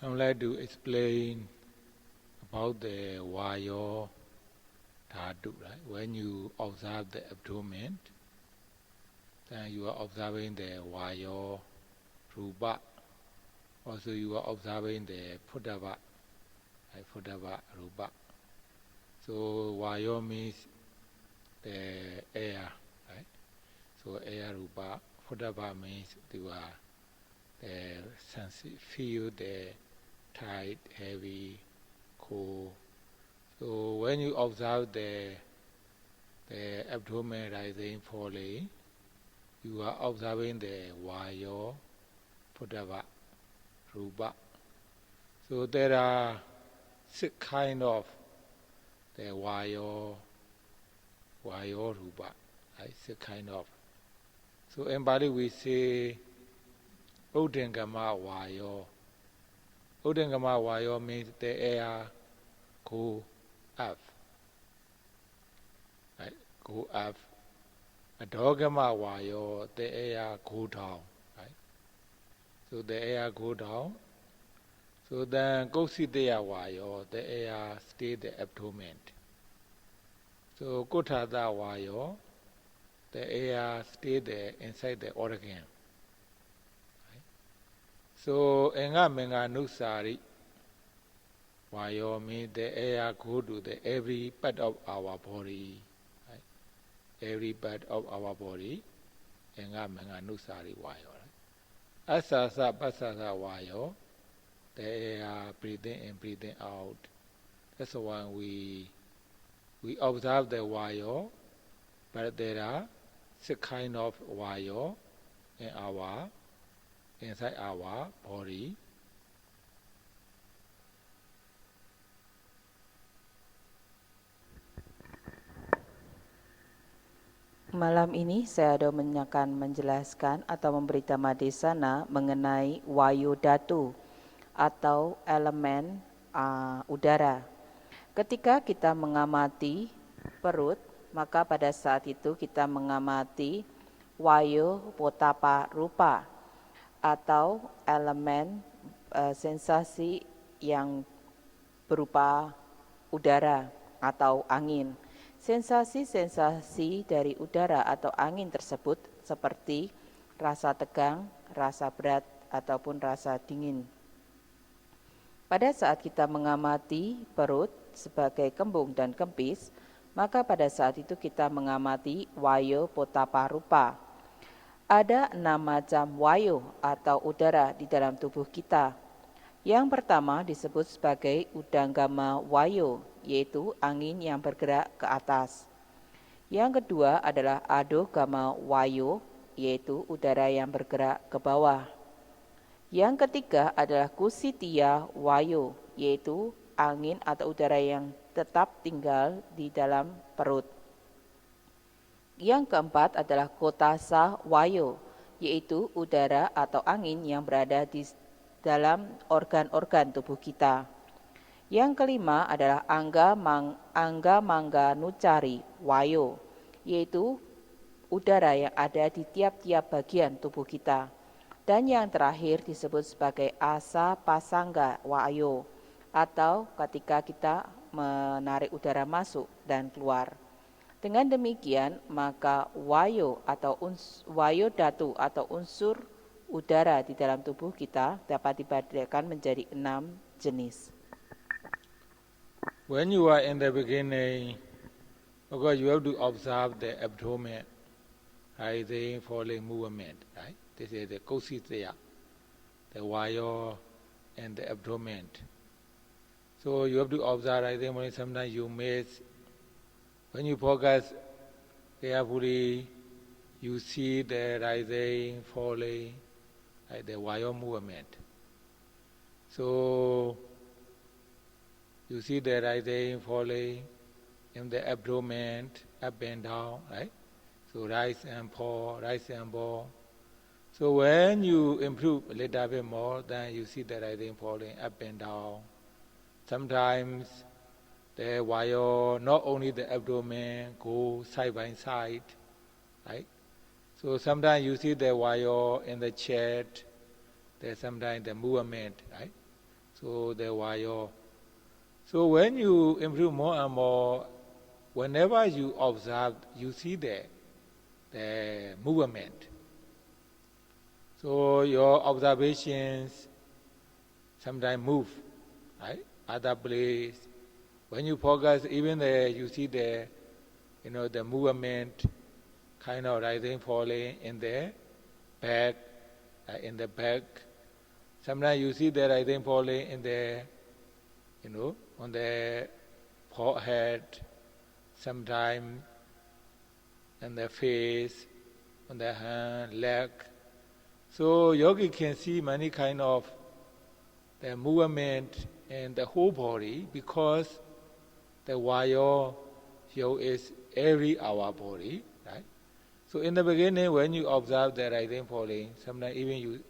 I would like to explain about the Vayo Dhatu, right? When you observe the abdomen, then you are observing the Vayo Rupa. Also you are observing the Phuddhava, right? Phuddhava Rupa. So Vayo means the air, right? So air Rupa. Phuddhava means you are the feel the tight, heavy, cold. So when you observe the abdomen rising, falling, you are observing the Vayo Phuddhava Rupa. So there are 6 kind of the Vayo Rupa, right? 6 kind of. So in Bali we say Uddhangama Vayo. Uddhangama Vayo means the air go up, right? Go up. Adhogama Vayo, the air go down, right? So the air go down. So then Kositeya Vayo, the air stay the abdomen. So Kothada Vayo, the air stay there inside the organ. So Enga Menga Nusari Vayo means the air go to the every part of our body. Right? Every part of our body. Enga Menga Nusari Vayo. Right? Asasa Pasasa Vayo, the air breathing in, breathing out. That's why we observe the Vayo, but there are 6 kind of Vayo inside our body. Malam ini saya akan menjelaskan atau memberi dhamadesana mengenai Vayu Dhatu atau elemen udara. Ketika kita mengamati perut, maka pada saat itu kita mengamati Vayu Potapa Rupa atau elemen sensasi yang berupa udara atau angin. Sensasi-sensasi dari udara atau angin tersebut seperti rasa tegang, rasa berat, ataupun rasa dingin. Pada saat kita mengamati perut sebagai kembung dan kempis, maka pada saat itu kita mengamati Vayo Potapa Rupa. Ada 6 macam Vayo atau udara di dalam tubuh kita. Yang pertama disebut sebagai Udanggama Vayo, yaitu angin yang bergerak ke atas. Yang kedua adalah Adogama Vayo, yaitu udara yang bergerak ke bawah. Yang ketiga adalah Kusitiya Vayo, yaitu angin atau udara yang tetap tinggal di dalam perut. Yang keempat adalah Kotasa Vayo, yaitu udara atau angin yang berada di dalam organ-organ tubuh kita. Yang kelima adalah Angga Mangga Nucari Vayo, yaitu udara yang ada di tiap-tiap bagian tubuh kita. Dan yang terakhir disebut sebagai Asa Pasangga Vayo, atau ketika kita menarik udara masuk dan keluar. Dengan demikian, maka Vayo atau Vayo Dhatu atau unsur udara di dalam tubuh kita dapat dibedakan menjadi 6 jenis. When you are in the beginning, because you have to observe the abdomen, rising, falling movement, right? This is the Kositeya, the Vayo and the abdomen. So you have to observe rising, falling. Sometimes you miss. When you focus carefully, you see the rising, falling, like the Vayo movement. So you see the rising, falling in the abdomen, up and down, right? So rise and fall, rise and fall. So when you improve a little bit more, then you see the rising, falling, up and down. Sometimes the Vayo, not only the abdomen, go side by side, right? So sometimes you see the Vayo in the chest, there's sometimes the movement, right? So the wayo. So when you improve more and more, whenever you observe, you see the movement. So your observations sometimes move, right? Other place. When you focus, even you see the movement kind of rising, falling in the back, Sometimes you see the rising, falling in the, on the forehead, sometimes on the face, on the hand, leg. So yogi can see many kind of the movement in the whole body because the vayo is every our body, right? So in the beginning, when you observe the rising, falling, sometimes even you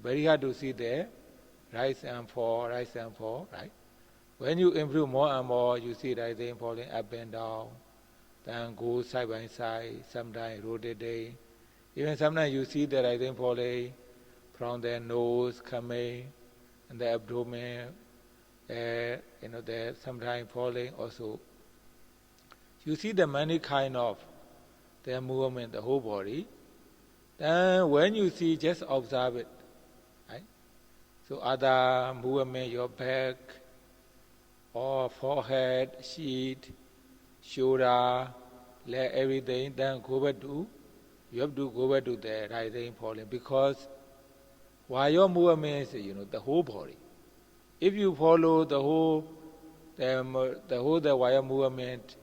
very hard to see the rise and fall, right? When you improve more and more, you see rising, falling, up and down, then go side by side, sometimes rotating. Even sometimes you see the rising, falling from the nose coming, and the abdomen, the sometimes falling also. You see the many kind of the movement, the whole body. Then when you see, just observe it, right? So other movement, your back, or forehead, sheet, shoulder, leg, everything, then you have to go back to the rising, falling, because while your movement is, the whole body. If you follow the whole wire movement,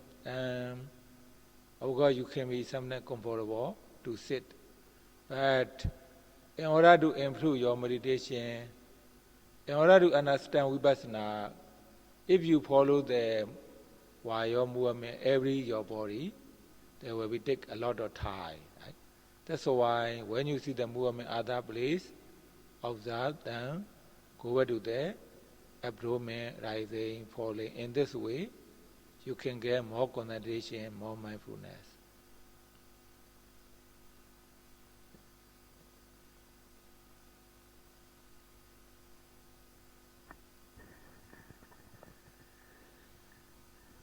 of course you can be somewhat comfortable to sit. But in order to improve your meditation, in order to understand Vipassana, if you follow the wire movement your body, there will take a lot of time. Right? That's why when you see the movement other place, observe, then go back to the abdomen, rising, falling. In this way, you can get more concentration, more mindfulness.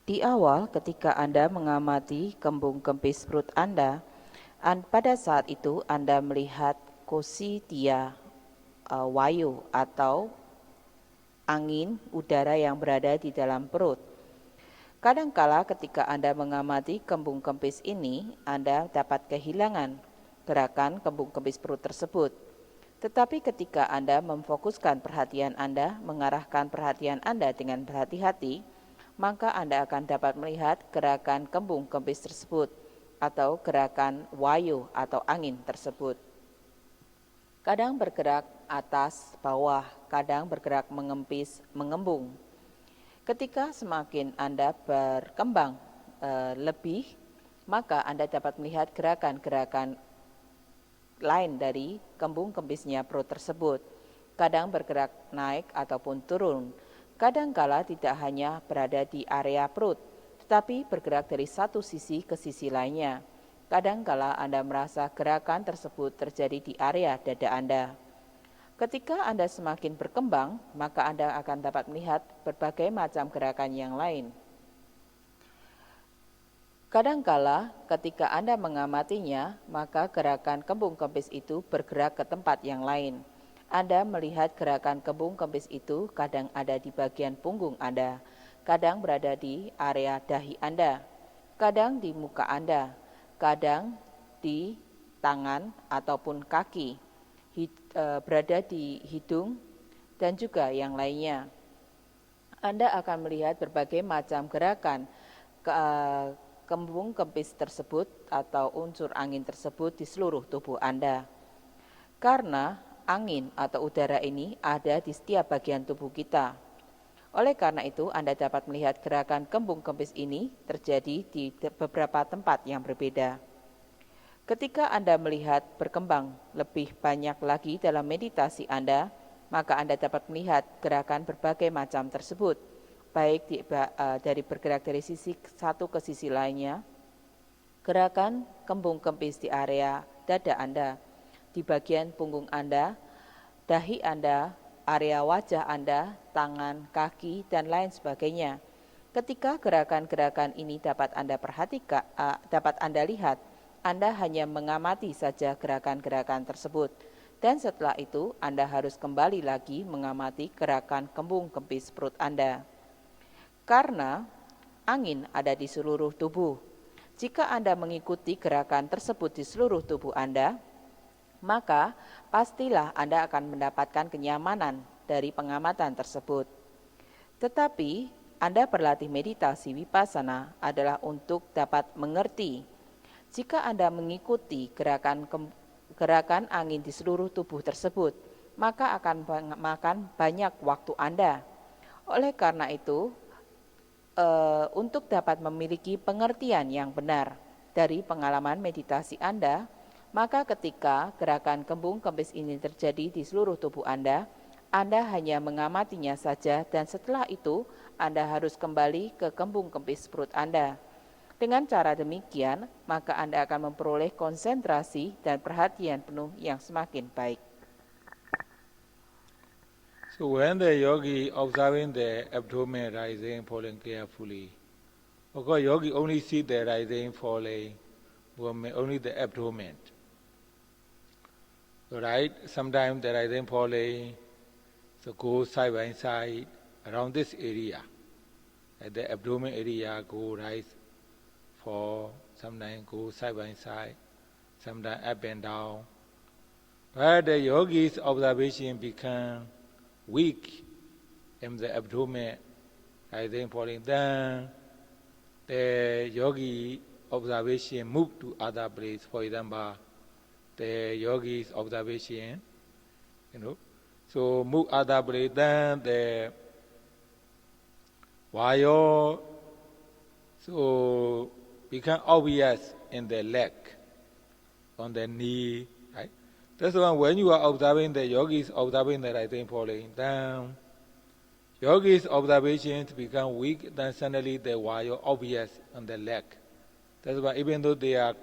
Di awal ketika Anda mengamati kembung kempis perut Anda, pada saat itu Anda melihat kositia wayu atau angin udara yang berada di dalam perut. Kadangkala ketika Anda mengamati kembung kempis ini, Anda dapat kehilangan gerakan kembung kempis perut tersebut. Tetapi ketika Anda memfokuskan perhatian Anda, mengarahkan perhatian Anda dengan berhati-hati, maka Anda akan dapat melihat gerakan kembung kempis tersebut atau gerakan wayu atau angin tersebut. Kadang bergerak atas, bawah, kadang bergerak mengempis, mengembung. Ketika semakin Anda berkembang lebih, maka Anda dapat melihat gerakan-gerakan lain dari kembung kempisnya perut tersebut. Kadang bergerak naik ataupun turun. Kadangkala tidak hanya berada di area perut, tetapi bergerak dari satu sisi ke sisi lainnya. Kadangkala Anda merasa gerakan tersebut terjadi di area dada Anda. Ketika Anda semakin berkembang, maka Anda akan dapat melihat berbagai macam gerakan yang lain. Kadangkala ketika Anda mengamatinya, maka gerakan kembung kempis itu bergerak ke tempat yang lain. Anda melihat gerakan kembung kempis itu kadang ada di bagian punggung Anda, kadang berada di area dahi Anda, kadang di muka Anda, kadang di tangan ataupun kaki, berada di hidung, dan juga yang lainnya. Anda akan melihat berbagai macam gerakan kembung kempis tersebut atau unsur angin tersebut di seluruh tubuh Anda. Karena angin atau udara ini ada di setiap bagian tubuh kita. Oleh karena itu, Anda dapat melihat gerakan kembung kempis ini terjadi di beberapa tempat yang berbeda. Ketika Anda melihat berkembang lebih banyak lagi dalam meditasi Anda, maka Anda dapat melihat gerakan berbagai macam tersebut, baik dari bergerak dari sisi satu ke sisi lainnya, gerakan kembung kempis di area dada Anda, di bagian punggung Anda, dahi Anda, area wajah Anda, tangan, kaki, dan lain sebagainya. Ketika gerakan-gerakan ini dapat Anda lihat, Anda hanya mengamati saja gerakan-gerakan tersebut. Dan setelah itu, Anda harus kembali lagi mengamati gerakan kembung kempis perut Anda. Karena angin ada di seluruh tubuh. Jika Anda mengikuti gerakan tersebut di seluruh tubuh Anda, maka pastilah Anda akan mendapatkan kenyamanan dari pengamatan tersebut. Tetapi Anda berlatih meditasi vipassana adalah untuk dapat mengerti. Jika Anda mengikuti gerakan angin di seluruh tubuh tersebut, maka akan memakan banyak waktu Anda. Oleh karena itu, untuk dapat memiliki pengertian yang benar dari pengalaman meditasi Anda, maka ketika gerakan kembung kempis ini terjadi di seluruh tubuh Anda hanya mengamatinya saja dan setelah itu Anda harus kembali ke kembung kempis perut Anda. Dengan cara demikian, maka Anda akan memperoleh konsentrasi dan perhatian penuh yang semakin baik. So when the yogi observing the abdomen rising, falling carefully, of course yogi only see the rising, falling, only the abdomen. So right, sometimes the rising, falling, so go side by side around this area. At the abdomen area, go rise, fall, sometimes go side by side, sometimes up and down. But the yogi's observation become weak in the abdomen, rising, falling. Then the yogi observation move to other place. For example, the yogi's observation, so move other place. Then the vayo, so become obvious in the leg, on the knee, right? That's why when you are observing the yogis observing the rising, falling down, yogis observations become weak, then suddenly the vayo obvious on the leg. That's why even though they are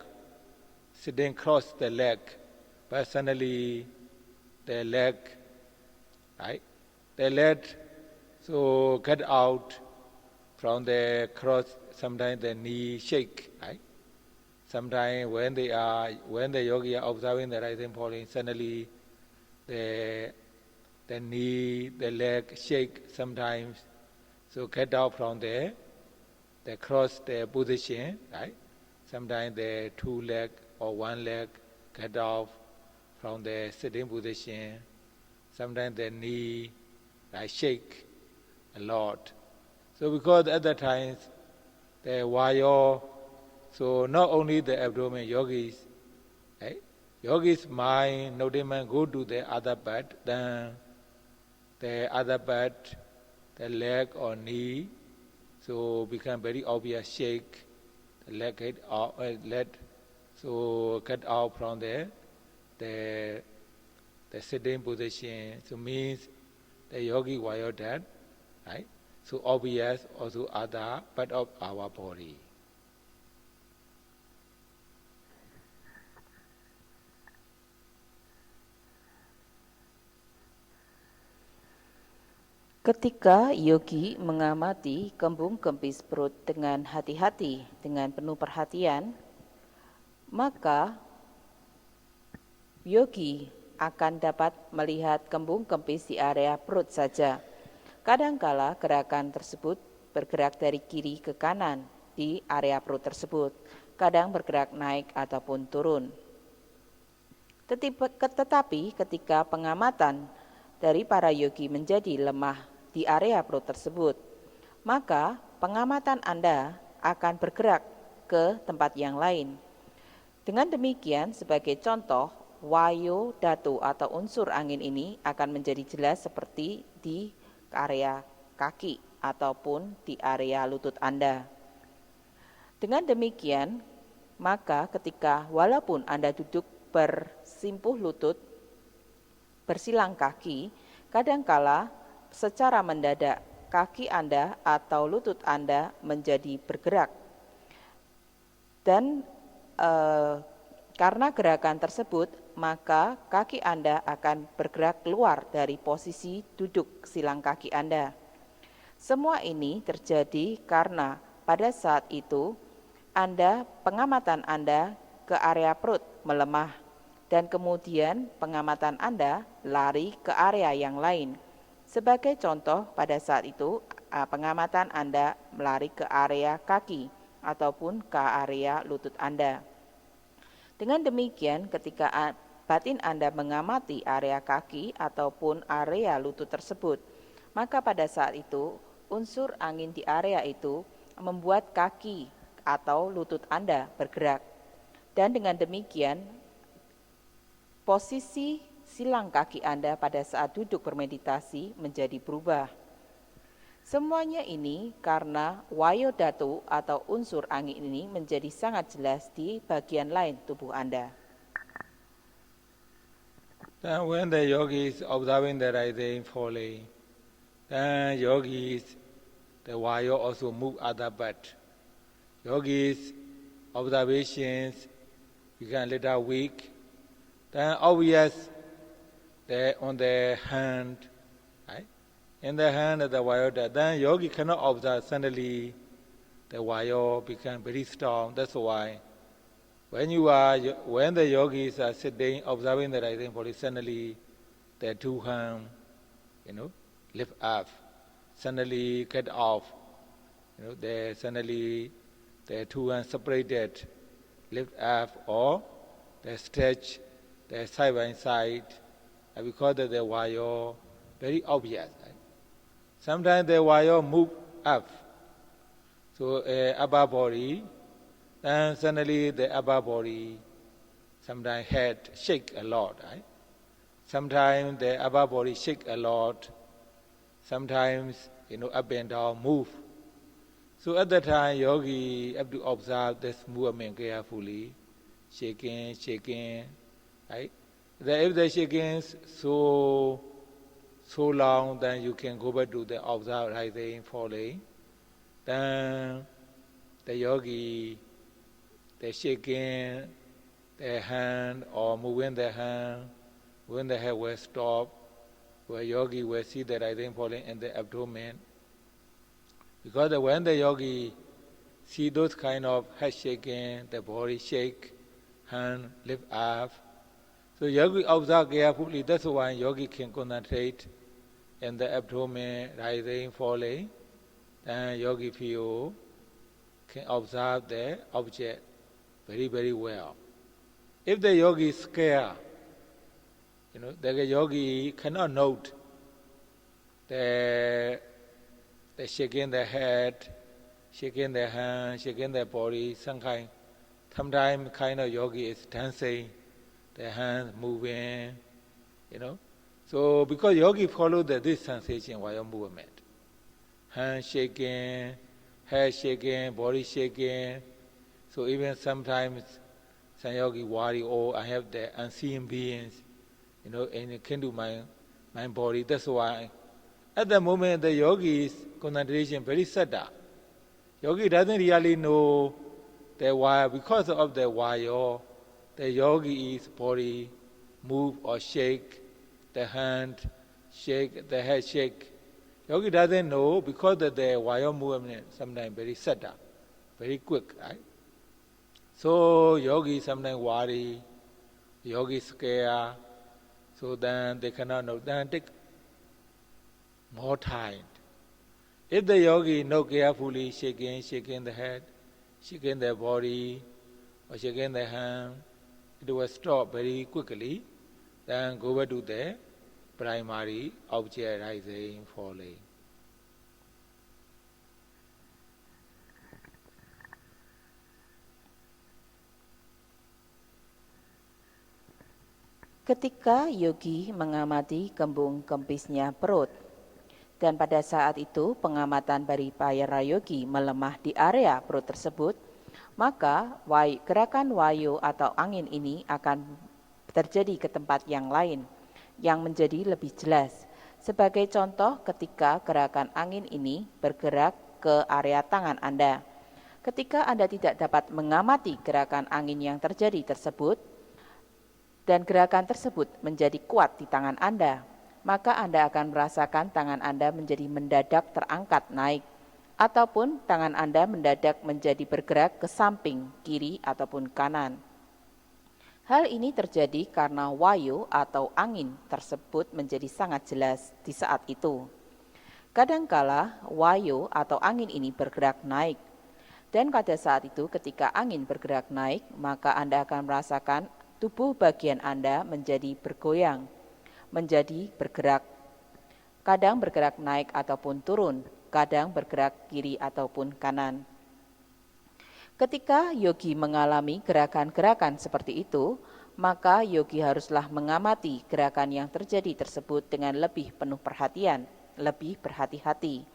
sitting cross the leg, but suddenly the leg, right? The leg, so get out from the cross. Sometimes the knee shake, right? Sometimes when the yogi are observing the rising, falling, suddenly the knee, the leg shake sometimes. So get out from the cross the position, right? Sometimes the two leg or one leg get off from the sitting position. Sometimes the knee shake a lot. So because at that time the vayo, so not only the abdomen, yogis, right? Yogis mind, notice go to the other part, then the other part, the leg or knee, so become very obvious shake, the leg get out, so get out from the sitting position. So means the yogi vayo that, right? So obvious also other part of our body. Ketika yogi mengamati kembung kempis perut dengan hati-hati, dengan penuh perhatian, maka yogi akan dapat melihat kembung kempis di area perut saja. Kadangkala gerakan tersebut bergerak dari kiri ke kanan di area perut tersebut, kadang bergerak naik ataupun turun. Tetapi ketika pengamatan dari para yogi menjadi lemah di area perut tersebut, maka pengamatan Anda akan bergerak ke tempat yang lain. Dengan demikian, sebagai contoh, wayo dhatu atau unsur angin ini akan menjadi jelas seperti di area kaki ataupun di area lutut Anda. Dengan demikian, maka ketika walaupun Anda duduk bersimpuh lutut, bersilang kaki, kadangkala secara mendadak kaki Anda atau lutut Anda menjadi bergerak. Dan karena gerakan tersebut maka kaki Anda akan bergerak keluar dari posisi duduk silang kaki Anda. Semua ini terjadi karena pada saat itu pengamatan Anda ke area perut melemah dan kemudian pengamatan Anda lari ke area yang lain. Sebagai contoh, pada saat itu pengamatan Anda melari ke area kaki ataupun ke area lutut Anda. Dengan demikian, ketika batin Anda mengamati area kaki ataupun area lutut tersebut, maka pada saat itu unsur angin di area itu membuat kaki atau lutut Anda bergerak. Dan dengan demikian, posisi silang kaki Anda pada saat duduk bermeditasi menjadi berubah. Semuanya ini karena wayo dhatu atau unsur angin ini menjadi sangat jelas di bagian lain tubuh Anda. Then when the yogi is observing the rising falling, then yogis, the vayo also move other but yogis observations become a little weak. Then obvious on the hand, right? In the hand of the vayo, then yogi cannot observe. Suddenly the vayo become very strong. That's why when the yogis are sitting observing the rising body, suddenly their two hands, lift up, suddenly get off. They suddenly their two hands separated, lift up, or they stretch their side by side, because of the vayo very obvious. Right? Sometimes the vayo move up, so upper body. Then suddenly the upper body, sometimes head shake a lot, right? Sometimes the upper body shake a lot. Sometimes, up and down, move. So at that time, yogi have to observe this movement carefully, shaking, right? If the shaking is so long, then you can go back to the observe rising, falling. Then the yogi, the shaking the hand or moving the hand, when the head will stop, where yogi will see the rising falling in the abdomen. Because when the yogi see those kind of head shaking, the body shake, hand lift up, so yogi observe carefully. That's why yogi can concentrate in the abdomen, rising, falling. Then yogi can observe the object very, very well. If the yogi is scared, the yogi cannot note the shaking the head, shaking the hand, shaking the body. Sometimes kind of yogi is dancing, the hands moving, So because yogi follow this sensation while movement, hand shaking, head shaking, body shaking. So even sometimes some yogi worry, I have the unseen beings, and it can do my body. That's why at the moment the yogi's concentration very subtle. Yogi doesn't really know the why. Because of the vayo, the yogi's body move or shake, the hand shake, the head shake. Yogi doesn't know because of the vayo movement sometimes very subtle, very quick, right? So yogi sometimes worry, yogi scared, so then they cannot know. Then take more time. If the yogi know carefully, shaking the head, shaking the body, or shaking the hand, it will stop very quickly. Then go back to the primary object rising, falling. Ketika yogi mengamati kembung-kempisnya perut, dan pada saat itu pengamatan dari para yogi melemah di area perut tersebut, maka gerakan wayu atau angin ini akan terjadi ke tempat yang lain, yang menjadi lebih jelas. Sebagai contoh, ketika gerakan angin ini bergerak ke area tangan Anda. Ketika Anda tidak dapat mengamati gerakan angin yang terjadi tersebut, dan gerakan tersebut menjadi kuat di tangan Anda, maka Anda akan merasakan tangan Anda menjadi mendadak terangkat naik, ataupun tangan Anda mendadak menjadi bergerak ke samping, kiri, ataupun kanan. Hal ini terjadi karena wayu atau angin tersebut menjadi sangat jelas di saat itu. Kadangkala wayu atau angin ini bergerak naik, dan pada saat itu ketika angin bergerak naik, maka Anda akan merasakan tubuh bagian Anda menjadi bergoyang, menjadi bergerak. Kadang bergerak naik ataupun turun, kadang bergerak kiri ataupun kanan. Ketika yogi mengalami gerakan-gerakan seperti itu, maka yogi haruslah mengamati gerakan yang terjadi tersebut dengan lebih penuh perhatian, lebih berhati-hati.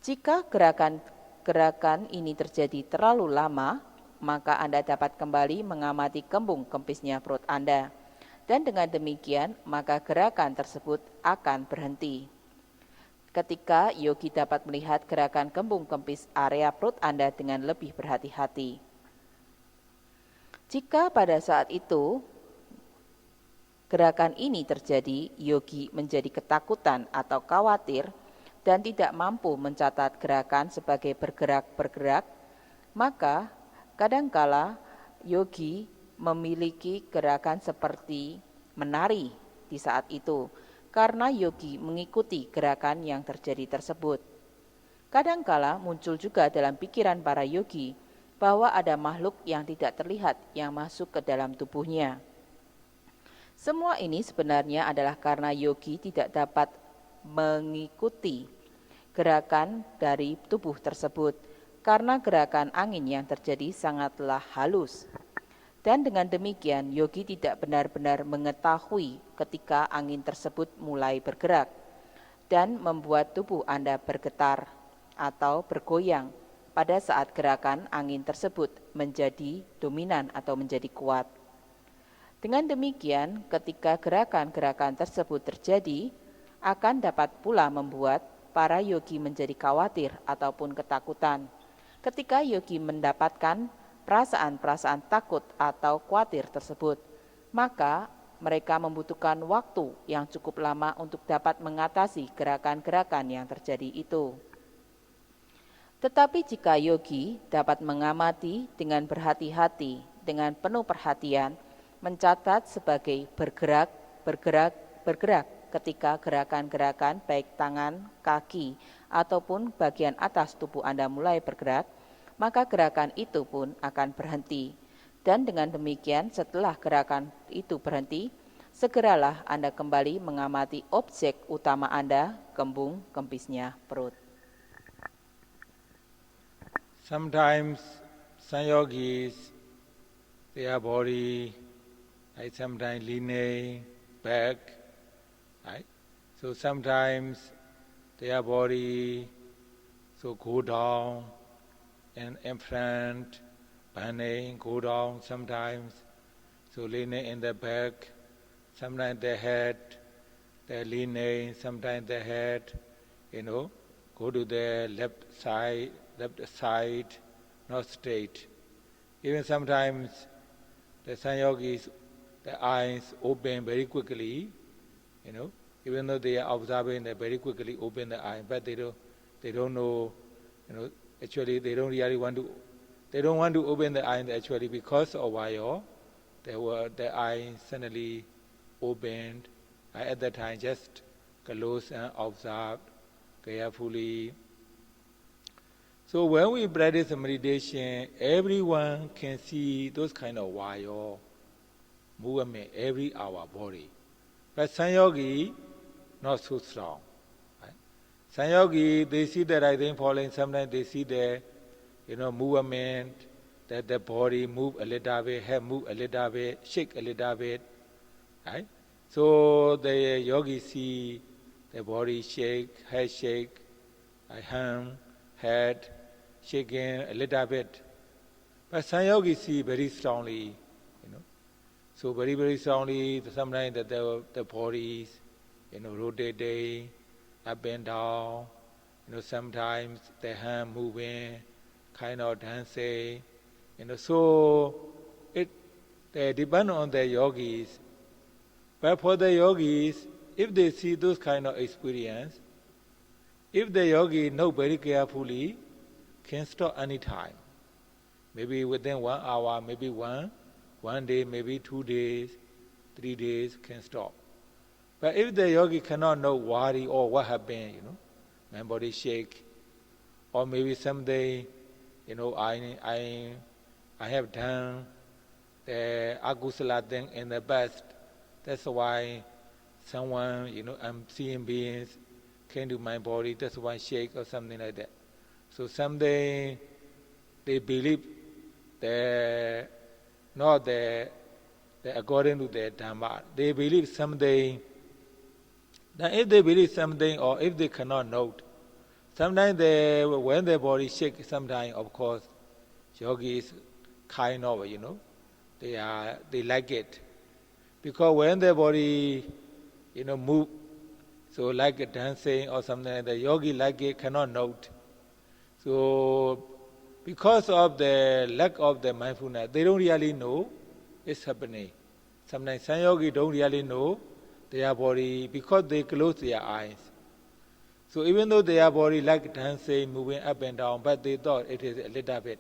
Jika gerakan ini terjadi terlalu lama, maka Anda dapat kembali mengamati kembung kempisnya perut Anda. Dan dengan demikian, maka gerakan tersebut akan berhenti. Ketika yogi dapat melihat gerakan kembung kempis area perut Anda dengan lebih berhati-hati. Jika pada saat itu gerakan ini terjadi, yogi menjadi ketakutan atau khawatir dan tidak mampu mencatat gerakan sebagai bergerak-bergerak, maka kadangkala yogi memiliki gerakan seperti menari di saat itu, karena yogi mengikuti gerakan yang terjadi tersebut. Kadangkala muncul juga dalam pikiran para yogi bahwa ada makhluk yang tidak terlihat yang masuk ke dalam tubuhnya. Semua ini sebenarnya adalah karena yogi tidak dapat mengikuti gerakan dari tubuh tersebut, karena gerakan angin yang terjadi sangatlah halus. Dan dengan demikian, yogi tidak benar-benar mengetahui ketika angin tersebut mulai bergerak dan membuat tubuh Anda bergetar atau bergoyang pada saat gerakan angin tersebut menjadi dominan atau menjadi kuat. Dengan demikian, ketika gerakan-gerakan tersebut terjadi, akan dapat pula membuat para yogi menjadi khawatir ataupun ketakutan. Ketika yogi mendapatkan perasaan-perasaan takut atau khawatir tersebut, maka mereka membutuhkan waktu yang cukup lama untuk dapat mengatasi gerakan-gerakan yang terjadi itu. Tetapi jika yogi dapat mengamati dengan berhati-hati, dengan penuh perhatian, mencatat sebagai bergerak, bergerak, bergerak ketika gerakan-gerakan baik tangan, kaki, ataupun bagian atas tubuh Anda mulai bergerak, maka gerakan itu pun akan berhenti. Dan dengan demikian setelah gerakan itu berhenti, segeralah Anda kembali mengamati objek utama Anda, kembung kempisnya perut. Sometimes some yogis, their body, right, sometimes leaning back, right? So sometimes their body so go down, and in front, bending, go down sometimes, so leaning in the back, sometimes the head, they're leaning, sometimes the head, go to the left side, not straight. Even sometimes the sun yogis, the eyes open very quickly, even though they are observing, they very quickly open the eye, but they don't know, actually they don't want to open the eye actually because of while the eye suddenly opened. At that time just close and observe carefully. So when we practice meditation, everyone can see those kind of while movement every our body. But Sun Yogi, not so strong. Right? Sun Yogi, they see the rising falling, sometimes they see the movement, that the body move a little bit, head move a little bit, shake a little bit. Right? So the yogi see the body shake, head shake, hand, head shaking a little bit. But Sun Yogi see very strongly, So very, very strongly, sometimes the bodies, rotating up and down, sometimes the hand moving, kind of dancing, so They depend on the yogis. But for the yogis, if they see those kind of experience, if the yogi know very carefully, can stop any time. Maybe within 1 hour, maybe one day, maybe 2 days, 3 days can stop. But if the yogi cannot know worry or what happened, my body shake, or maybe someday, I have done the agusala thing in the past. That's why someone, I'm seeing beings came to my body, that's why shake or something like that. So someday they believe not according to their Dhamma. They believe someday, then if they believe something or if they cannot note, sometimes when their body shake, sometimes of course, yogis kind of, they like it. Because when their body, move, so like dancing or something like that, yogi like it, cannot note. So because of the lack of the mindfulness, they don't really know it's happening. Sometimes some yogi don't really know their body because they close their eyes. So even though their body like dancing, moving up and down, but they thought it is a little bit.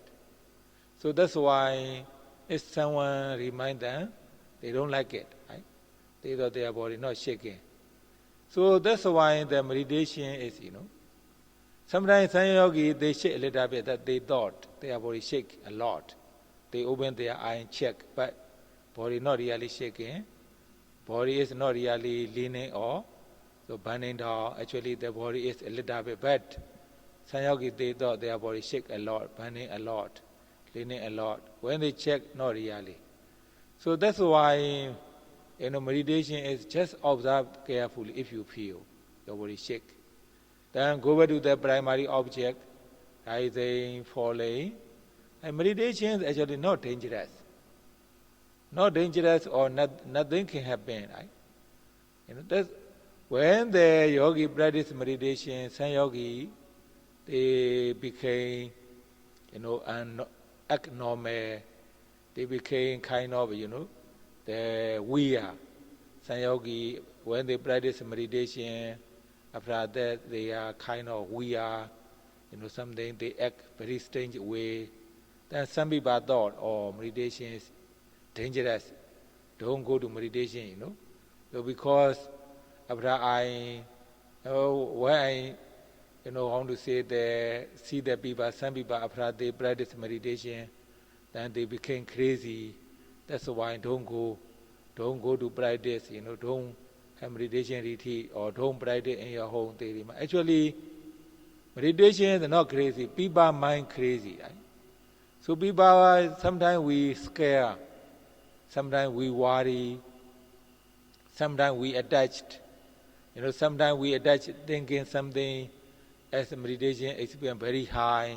So that's why if someone remind them, they don't like it. Right? They thought their body not shaking. So that's why the meditation is, sometimes some yogi, they shake a little bit that they thought their body shake a lot. They open their eye and check, but body not really shaking. Body is not really leaning or so burning down. Actually, the body is a little bit bad. Some yogi, they thought their body shake a lot, burning a lot, leaning a lot. When they check, not really. So that's why, meditation is just observe carefully if you feel your body shake. Then go back to the primary object, rising, falling. And meditation is actually not dangerous. Not dangerous or nothing can happen, right? That's when the yogi practice meditation, some yogi, they became, abnormal. They became kind of, the weird. Some yogi, when they practice meditation, after that they are kind of weird, something they act very strange way. Then some people thought, meditation is dangerous. Don't go to meditation, So because after when I, how to say see the people, some people after they practice meditation, then they became crazy. That's why don't go to practice, don't have meditation retreat or don't practice in your home. Actually, meditation is not crazy. People mind crazy, right? So people, sometimes we scare, sometimes we worry, sometimes we attached. Sometimes we attach thinking something as a meditation experience very high,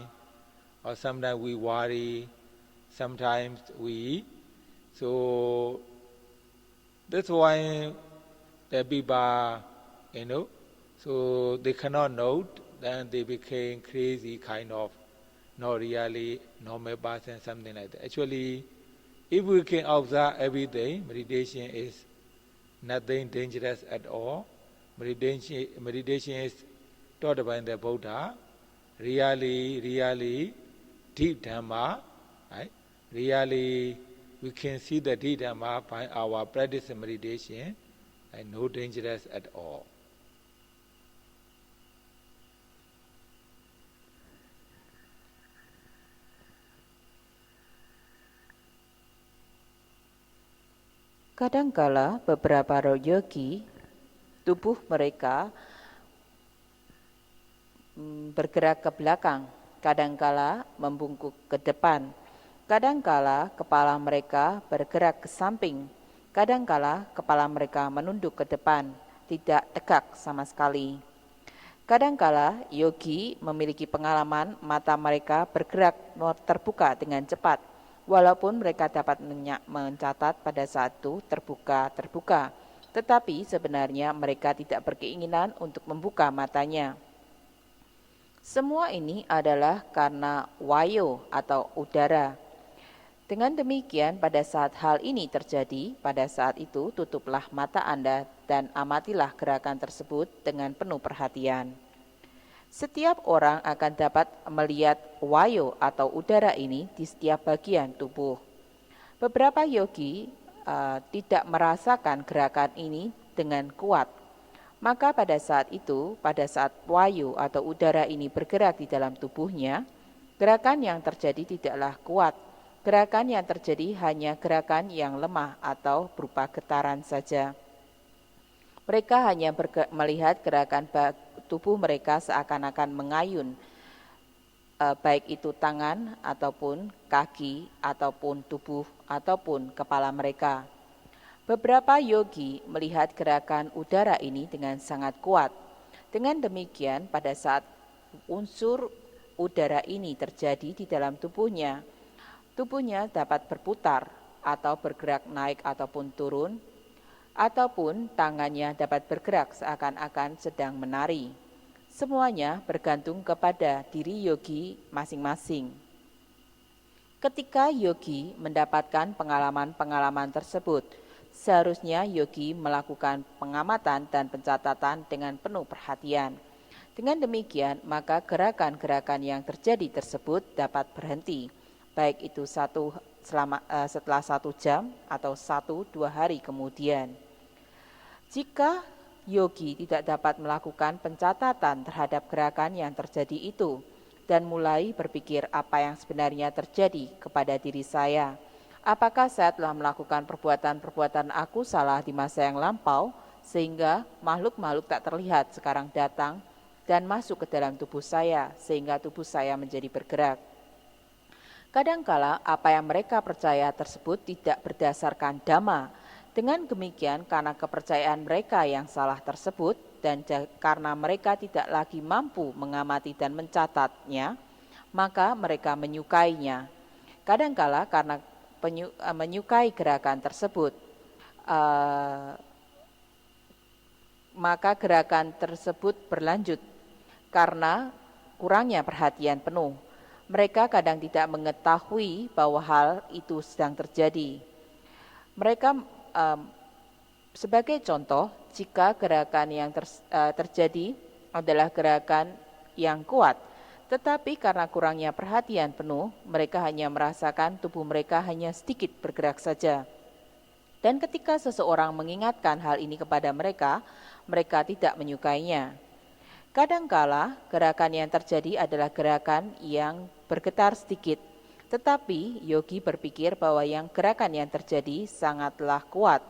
or sometimes we worry, sometimes so that's why the people, so they cannot note, then they became crazy kind of, not really normal person, something like that. Actually, if we can observe every day, meditation is nothing dangerous at all. Meditation is taught by the Buddha, really deep Dhamma, right? Really, we can see the deep Dhamma by our practice of meditation, and no dangerous at all. Kadangkala beberapa yogi, tubuh mereka bergerak ke belakang, kadangkala membungkuk ke depan, kadangkala kepala mereka bergerak ke samping, kadangkala kepala mereka menunduk ke depan, tidak tegak sama sekali. Kadangkala yogi memiliki pengalaman mata mereka bergerak terbuka dengan cepat, walaupun mereka dapat mencatat pada saat itu terbuka, tetapi sebenarnya mereka tidak berkeinginan untuk membuka matanya. Semua ini adalah karena wayo atau udara. Dengan demikian, pada saat hal ini terjadi, pada saat itu tutuplah mata Anda dan amatilah gerakan tersebut dengan penuh perhatian. Setiap orang akan dapat melihat wayo atau udara ini di setiap bagian tubuh. Beberapa yogi tidak merasakan gerakan ini dengan kuat. Maka pada saat itu, pada saat wayo atau udara ini bergerak di dalam tubuhnya, gerakan yang terjadi tidaklah kuat. Gerakan yang terjadi hanya gerakan yang lemah atau berupa getaran saja. Mereka hanya melihat gerakan tubuh mereka seakan-akan mengayun, baik itu tangan ataupun kaki ataupun tubuh ataupun kepala mereka. Beberapa yogi melihat gerakan udara ini dengan sangat kuat. Dengan demikian, pada saat unsur udara ini terjadi di dalam tubuhnya dapat berputar atau bergerak naik ataupun turun, ataupun tangannya dapat bergerak seakan-akan sedang menari. Semuanya bergantung kepada diri yogi masing-masing. Ketika yogi mendapatkan pengalaman-pengalaman tersebut, seharusnya yogi melakukan pengamatan dan pencatatan dengan penuh perhatian. Dengan demikian, maka gerakan-gerakan yang terjadi tersebut dapat berhenti, baik itu setelah 1 jam atau 1-2 hari kemudian. Jika yogi tidak dapat melakukan pencatatan terhadap gerakan yang terjadi itu dan mulai berpikir apa yang sebenarnya terjadi kepada diri saya, apakah saya telah melakukan perbuatan-perbuatan aku salah di masa yang lampau sehingga makhluk-makhluk tak terlihat sekarang datang dan masuk ke dalam tubuh saya sehingga tubuh saya menjadi bergerak. Kadangkala apa yang mereka percaya tersebut tidak berdasarkan dhamma. Dengan demikian, karena kepercayaan mereka yang salah tersebut dan karena mereka tidak lagi mampu mengamati dan mencatatnya, maka mereka menyukainya. Kadangkala karena menyukai gerakan tersebut, maka gerakan tersebut berlanjut karena kurangnya perhatian penuh. Mereka kadang tidak mengetahui bahwa hal itu sedang terjadi. Mereka sebagai contoh, jika gerakan yang terjadi adalah gerakan yang kuat, tetapi karena kurangnya perhatian penuh, mereka hanya merasakan tubuh mereka hanya sedikit bergerak saja. Dan ketika seseorang mengingatkan hal ini kepada mereka, mereka tidak menyukainya. Kadangkala gerakan yang terjadi adalah gerakan yang bergetar sedikit, tetapi yogi berpikir bahwa gerakan yang terjadi sangatlah kuat.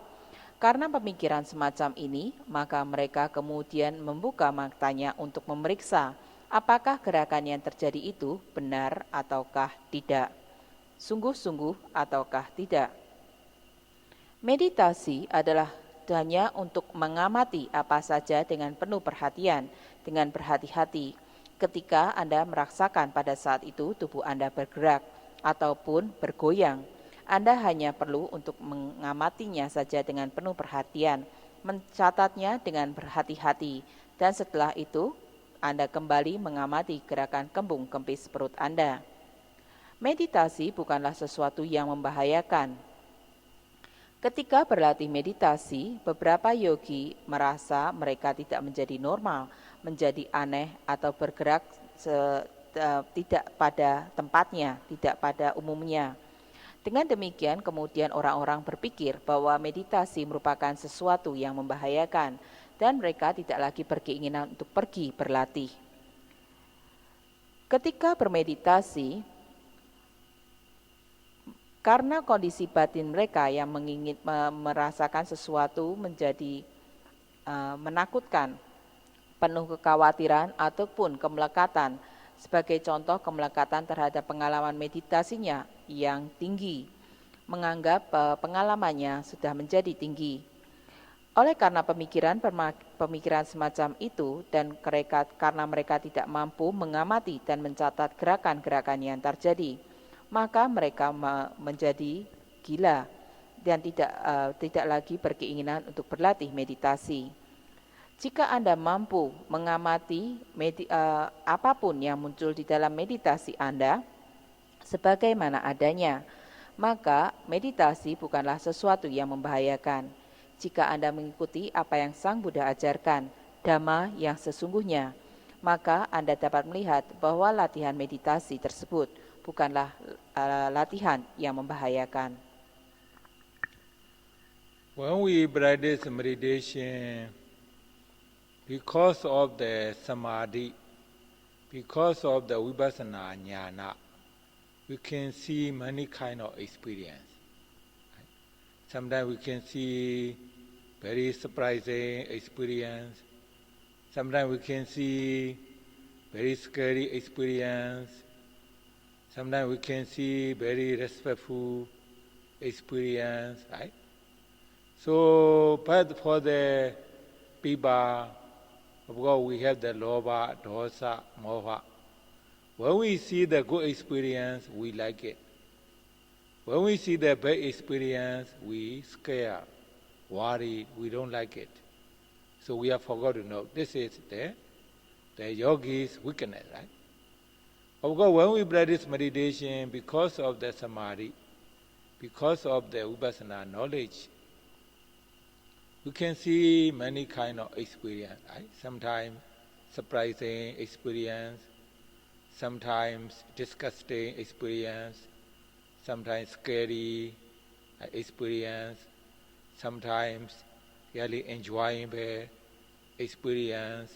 Karena pemikiran semacam ini, maka mereka kemudian membuka matanya untuk memeriksa apakah gerakan yang terjadi itu benar ataukah tidak, sungguh-sungguh ataukah tidak. Meditasi adalah hanya untuk mengamati apa saja dengan penuh perhatian, dengan berhati-hati. Ketika Anda merasakan pada saat itu tubuh Anda bergerak ataupun bergoyang, Anda hanya perlu untuk mengamatinya saja dengan penuh perhatian, mencatatnya dengan berhati-hati, dan setelah itu Anda kembali mengamati gerakan kembung kempis perut Anda. Meditasi bukanlah sesuatu yang membahayakan. Ketika berlatih meditasi, beberapa yogi merasa mereka tidak menjadi normal, menjadi aneh atau bergerak tidak pada tempatnya, tidak pada umumnya. Dengan demikian, kemudian orang-orang berpikir bahwa meditasi merupakan sesuatu yang membahayakan dan mereka tidak lagi berkeinginan untuk pergi berlatih. Ketika bermeditasi, karena kondisi batin mereka yang merasakan sesuatu menjadi menakutkan, penuh kekhawatiran ataupun kemelekatan. Sebagai contoh, kemelekatan terhadap pengalaman meditasinya yang tinggi, menganggap pengalamannya sudah menjadi tinggi. Oleh karena pemikiran semacam itu dan karena mereka tidak mampu mengamati dan mencatat gerakan-gerakan yang terjadi, maka mereka menjadi gila dan tidak lagi berkeinginan untuk berlatih meditasi. Jika Anda mampu mengamati apapun yang muncul di dalam meditasi Anda sebagaimana adanya, maka meditasi bukanlah sesuatu yang membahayakan. Jika Anda mengikuti apa yang Sang Buddha ajarkan, Dhamma yang sesungguhnya, maka Anda dapat melihat bahwa latihan meditasi tersebut bukanlah latihan yang membahayakan. When we practice meditation, because of the samadhi, because of the vipassana jnana, we can see many kind of experience. Sometimes we can see very surprising experience. Sometimes we can see very scary experience. Sometimes we can see very respectful experience, right? So, but for the people, of course we have the lobha, dosa, moha. When we see the good experience, we like it. When we see the bad experience, we scare, worry, we don't like it. So we have forgot to know this is the yogi's weakness, right? Of course, when we practice meditation, because of the samadhi, because of the vipassana knowledge, we can see many kind of experience, right? Sometimes surprising experience, sometimes disgusting experience, sometimes scary experience, sometimes really enjoyable experience.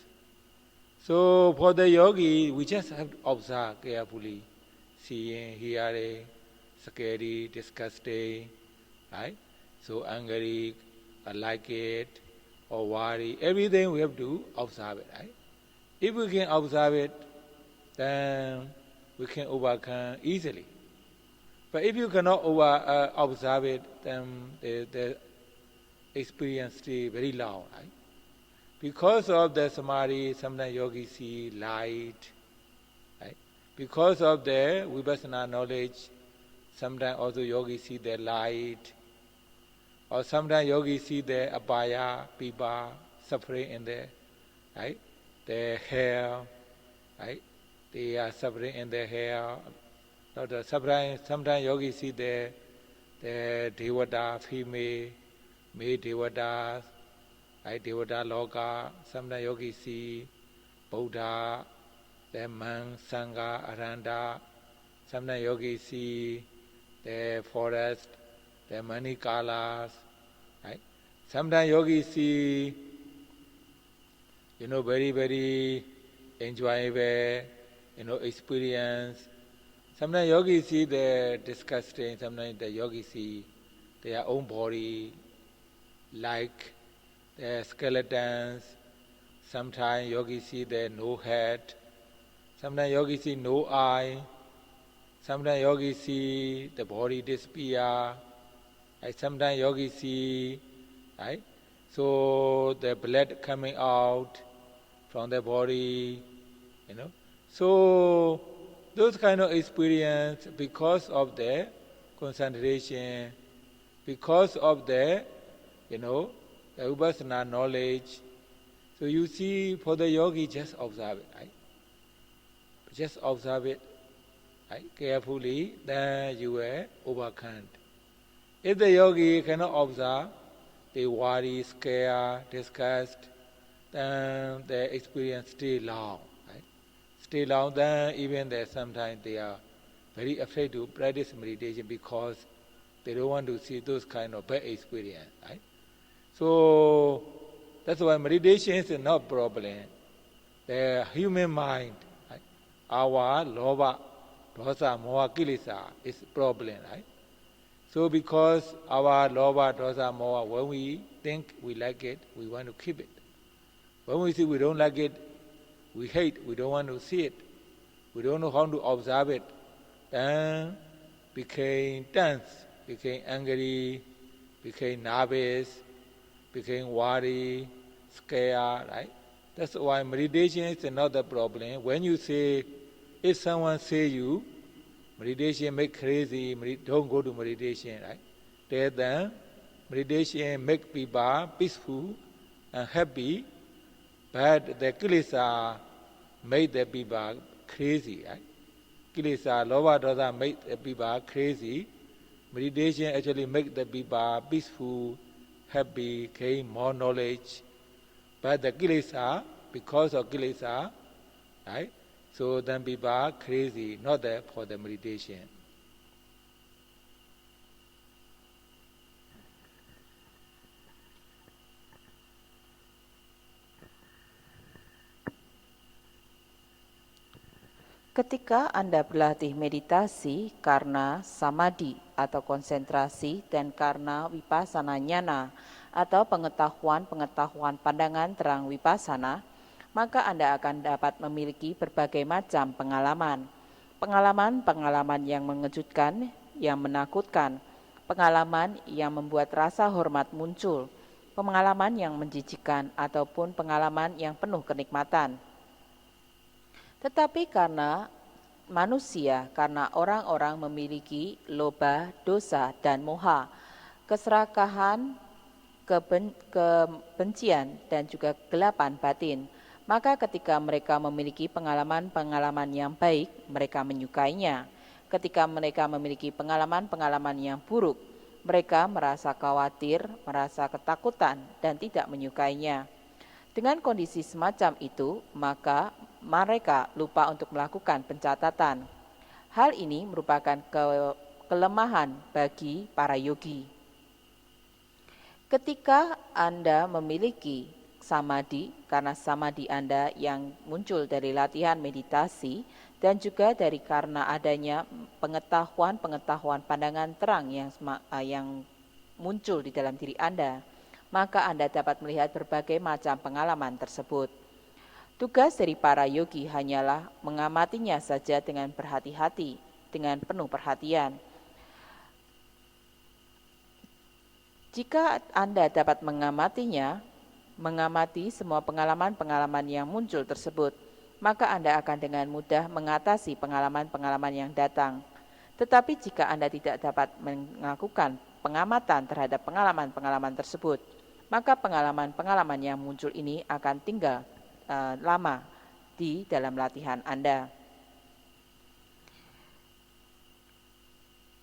So for the yogi, we just have to observe carefully, seeing, hearing, scary, disgusting, right? So angry, I like it, or worry, everything we have to observe it, right? If we can observe it, then we can overcome easily. But if you cannot observe it, then the experience is very long, right? Because of the samadhi, sometimes yogis see light, right? Because of the vipassana knowledge, sometimes also yogis see the light, or sometimes yogis see the abhaya, pipa, suffering in the, right? The hair, right? They are suffering in the hair. Sometimes yogis see the devata, female, male devatas, right? Devata loka. Sometimes yogis see Buddha, the monk, Sangha, Arhanta. Sometimes yogis see the forest, the many colors, right? Sometimes yogis see, very, very enjoyable, experience. Sometimes yogis see the disgusting, sometimes the yogis see their own body, like the skeletons. Sometimes yogis see the no head. Sometimes yogis see no eye. Sometimes yogis see the body disappear. Right? Sometimes yogis see, right? So the blood coming out from the body, So those kind of experience, because of the concentration, because of the, the vipassana knowledge. So you see, for the yogi, just observe it, right? Just observe it, right? Carefully, then you will overcome. If the yogi cannot observe, they worry, scare, disgust, then the experience stay long, right? Stay long, then even sometimes they are very afraid to practice meditation because they don't want to see those kind of bad experience, right? So that's why meditation is not problem. The human mind, right? Our lobha, dosa, moha, kilesa is problem, right? So because our lobha, dosa, moha, when we think we like it, we want to keep it. When we see we don't like it, we hate, we don't want to see it. We don't know how to observe it. Then became tense, became angry, became nervous, became worried, scared, right? That's why meditation is another problem. When you say, if someone say you, meditation make crazy, don't go to meditation, right? Then meditation make people peaceful and happy, but the kilesa made the people crazy, right? Kilesa, lobha, dosa made the people crazy, Meditation actually make the people peaceful, happy, gain more knowledge. But the kilesa, because of kilesa, right? So then people are crazy, not there for the meditation. Ketika Anda berlatih meditasi karena samadhi atau konsentrasi dan karena vipassana nyana atau pengetahuan pandangan terang vipassana, maka Anda akan dapat memiliki berbagai macam pengalaman. Pengalaman-pengalaman yang mengejutkan, yang menakutkan, pengalaman yang membuat rasa hormat muncul, pengalaman yang menjijikkan ataupun pengalaman yang penuh kenikmatan. Tetapi karena manusia, karena orang-orang memiliki loba, dosa, dan moha, keserakahan, kebencian, dan juga kegelapan batin, maka ketika mereka memiliki pengalaman-pengalaman yang baik, mereka menyukainya. Ketika mereka memiliki pengalaman-pengalaman yang buruk, mereka merasa khawatir, merasa ketakutan, dan tidak menyukainya. Dengan kondisi semacam itu, maka mereka lupa untuk melakukan pencatatan. Hal ini merupakan kelemahan bagi para yogi. Ketika Anda memiliki samadhi, karena samadhi Anda yang muncul dari latihan meditasi dan juga dari karena adanya pengetahuan pandangan terang yang muncul di dalam diri Anda, maka Anda dapat melihat berbagai macam pengalaman tersebut. Tugas dari para yogi hanyalah mengamatinya saja dengan berhati-hati, dengan penuh perhatian. Jika Anda dapat mengamatinya, mengamati semua pengalaman-pengalaman yang muncul tersebut, maka Anda akan dengan mudah mengatasi pengalaman-pengalaman yang datang. Tetapi jika Anda tidak dapat melakukan pengamatan terhadap pengalaman-pengalaman tersebut, maka pengalaman-pengalaman yang muncul ini akan tinggal lama di dalam latihan Anda.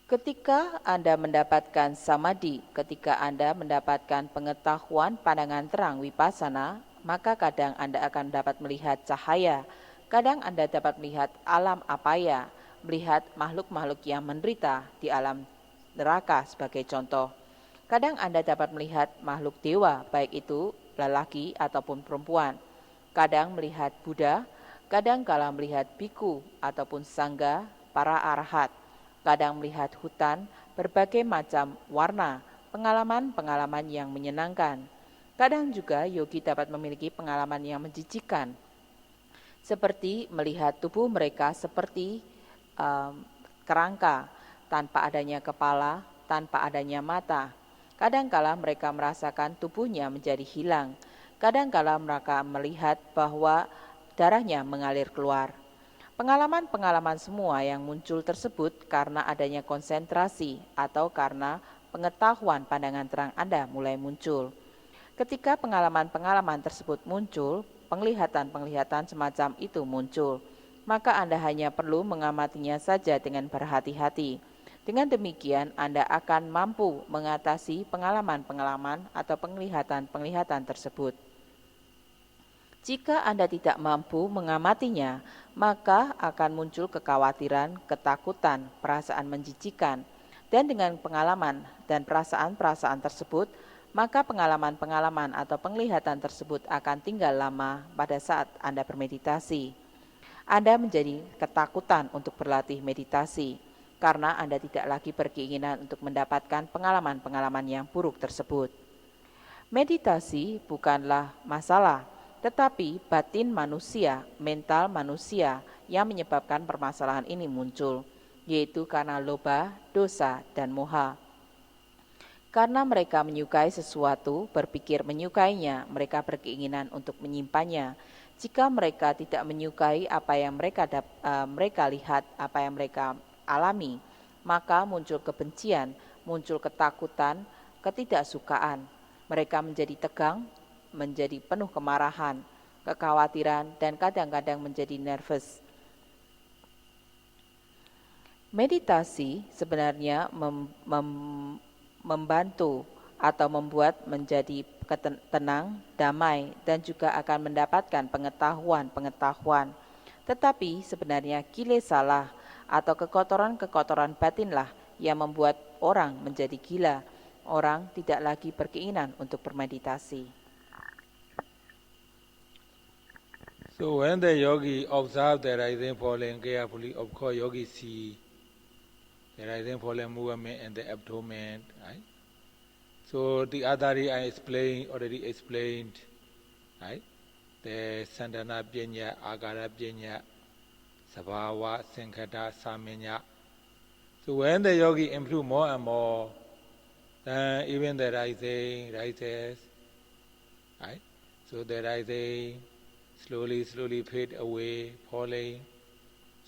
Ketika Anda mendapatkan samadhi, ketika Anda mendapatkan pengetahuan pandangan terang vipassana, maka kadang Anda akan dapat melihat cahaya, kadang Anda dapat melihat alam apaya, melihat makhluk-makhluk yang menderita di alam neraka sebagai contoh. Kadang Anda dapat melihat makhluk dewa, baik itu lelaki ataupun perempuan. Kadang melihat Buddha, kadang kala melihat biku ataupun sangga, para arahat, kadang melihat hutan, berbagai macam warna, pengalaman-pengalaman yang menyenangkan. Kadang juga yogi dapat memiliki pengalaman yang menjijikan, seperti melihat tubuh mereka seperti kerangka, tanpa adanya kepala, tanpa adanya mata. Kadangkala mereka merasakan tubuhnya menjadi hilang. Kadangkala mereka melihat bahwa darahnya mengalir keluar. Pengalaman-pengalaman semua yang muncul tersebut karena adanya konsentrasi atau karena pengetahuan pandangan terang Anda mulai muncul. Ketika pengalaman-pengalaman tersebut muncul, penglihatan-penglihatan semacam itu muncul, maka Anda hanya perlu mengamatinya saja dengan berhati-hati. Dengan demikian, Anda akan mampu mengatasi pengalaman-pengalaman atau penglihatan-penglihatan tersebut. Jika Anda tidak mampu mengamatinya, maka akan muncul kekhawatiran, ketakutan, perasaan menjijikan. Dan dengan pengalaman dan perasaan-perasaan tersebut, maka pengalaman-pengalaman atau penglihatan tersebut akan tinggal lama pada saat Anda bermeditasi. Anda menjadi ketakutan untuk berlatih meditasi, karena Anda tidak lagi berkeinginan untuk mendapatkan pengalaman-pengalaman yang buruk tersebut. Meditasi bukanlah masalah, tetapi batin manusia, mental manusia yang menyebabkan permasalahan ini muncul, yaitu karena loba, dosa, dan moha. Karena mereka menyukai sesuatu, berpikir menyukainya, mereka berkeinginan untuk menyimpannya. Jika mereka tidak menyukai apa yang mereka lihat, apa yang mereka alami, maka muncul kebencian, muncul ketakutan, ketidaksukaan. Mereka menjadi tegang, menjadi penuh kemarahan, kekhawatiran, dan kadang-kadang menjadi nervous. Meditasi sebenarnya membantu atau membuat menjadi tenang, damai, dan juga akan mendapatkan pengetahuan. Tetapi sebenarnya kilesalah atau kekotoran-kekotoran batinlah yang membuat orang menjadi gila. Orang tidak lagi berkeinginan untuk bermeditasi. So when the yogi observe the rising falling carefully, of course yogi see the rising falling movement in the abdomen, right? So the other day I already explained, right? The Sandana Pnya, Agara Pnya, Sabhava, Sankhata, Samanya. So when the yogi improve more and more, then even the rising rises, right? So the rising slowly fade away, falling,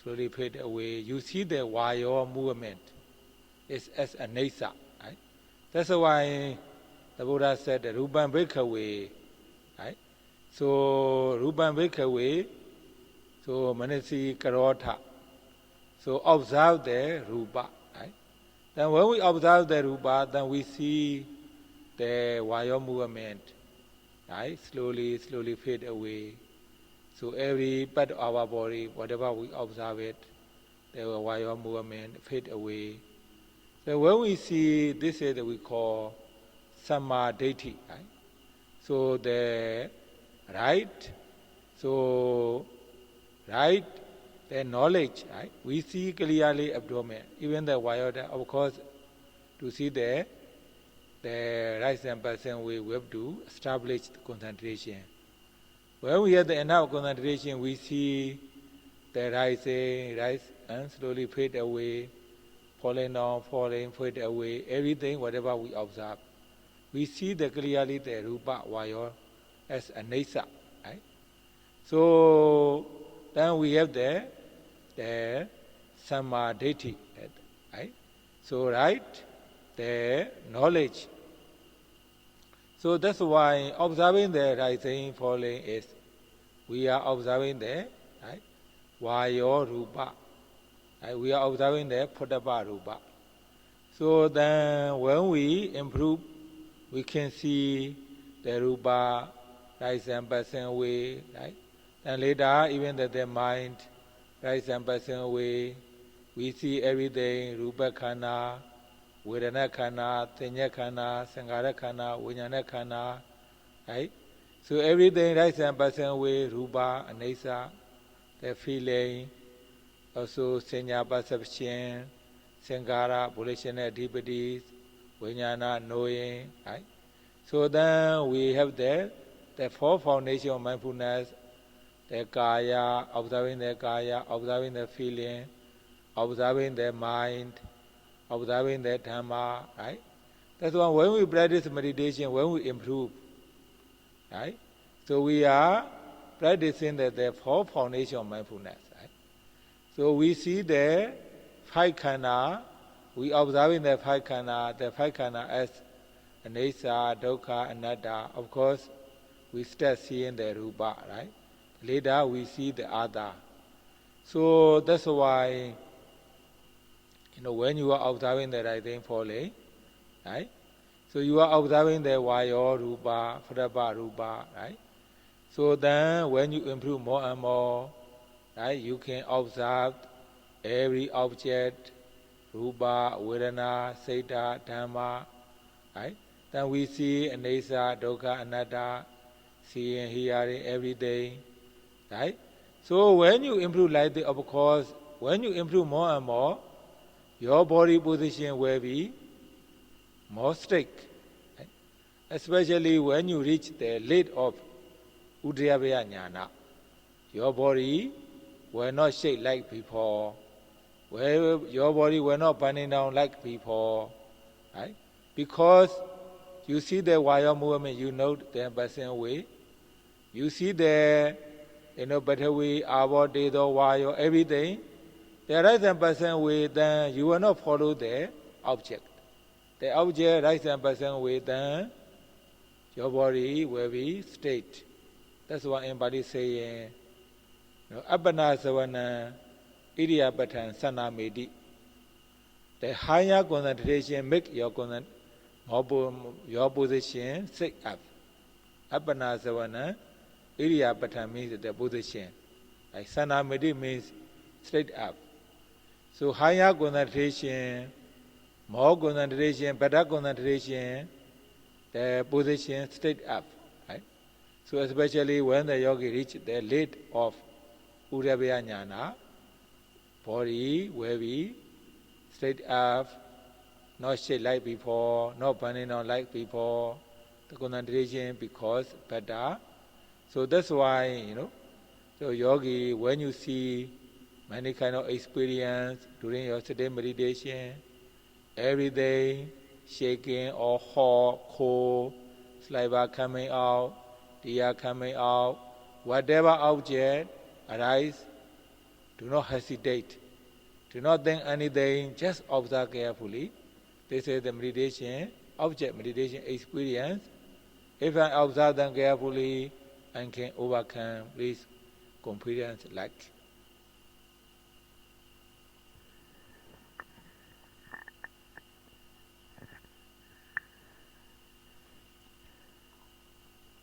slowly fade away. You see the vayo movement is as a nesa, right? That's why the Buddha said the Rupan Bhikkhave, right? So Rupan Bhikkhave, so Manasi Karotha. So observe the Rupa, right? Then when we observe the Rupa, then we see the vayo movement, right? Slowly fade away. So every part of our body, whatever we observe it, the vayo movement fade away. So when we see this is we call samadhi, right? So the right, the knowledge, right? We see clearly abdomen, even the vayo, of course, to see the right hand person we have to establish the concentration. When we have the enough concentration, we see the rise and slowly fade away, falling down, fade away, everything, whatever we observe. We see clearly the Rupa Vayo as a nesa, right? So then we have the samadhi, right? So the knowledge. So that's why observing the rising, falling is, we are observing the right, Vayo Rupa. Right? We are observing the Potapa Rupa. So then when we improve, we can see the Rupa, rise and passing away, right? And later, even the mind, rise and passing away, we see everything, Rupa Khana, Vedana Khana, Tenya Khana, Sankhara Khana, Vijnana Khana, right? So everything rise and passing away, Rupa, Anesa, the feeling, also Senya perception, Sankhara, volitional activities, Vijnana, knowing, right? So then we have the four foundation of mindfulness, the Kaya, observing the Kaya, observing the feeling, observing the mind, observing the Dhamma, right? That's why when we practice meditation, when we improve, right? So we are practicing the four foundation of mindfulness, right? So we see the five khana, we observing the five khana as anicca, dukkha, anatta. Of course, we start seeing the rupa, right? Later we see the other. So that's why, when you are observing the rising, falling, right? So you are observing the vayo rupa, pratapa rupa, right? So then when you improve more and more, right, you can observe every object, rupa, vedana, saita, dhamma, right? Then we see anicca, dukkha, anatta, seeing, hearing, everything, right? So when you improve like this, of course, when you improve more and more, your body position will be more strict, right? Especially when you reach the lid of Uddiyabhaya Jnana. Your body will not shake like before. Your body will not burning down like before, right? Because you see the vayo movement, you know the passing away. You see the, better way, our day, the vayo, everything. The rise and passing away, then you will not follow the object. The object rise and passing away, then your body will be straight. That's why anybody saying, Appana Savana, Idiyapatan Sanamedi. The higher concentration make your position straight up. Appana savana, Iriyapata means the position. Like Sanamedi means straight up. So higher concentration, more concentration, better concentration, the position straight up. Right? So especially when the yogi reach the late of Urabhya Jnana, body wavy, straight up, not shaped like before, not burning out like before, the concentration because better. So that's why, so yogi, when you see many kind of experience during your sitting meditation, every day, shaking or hot, cold, saliva coming out, tear coming out, whatever object arise, do not hesitate. Do not think anything, just observe carefully. This is the meditation, object meditation experience. If I observe them carefully, I can overcome this confidence lack.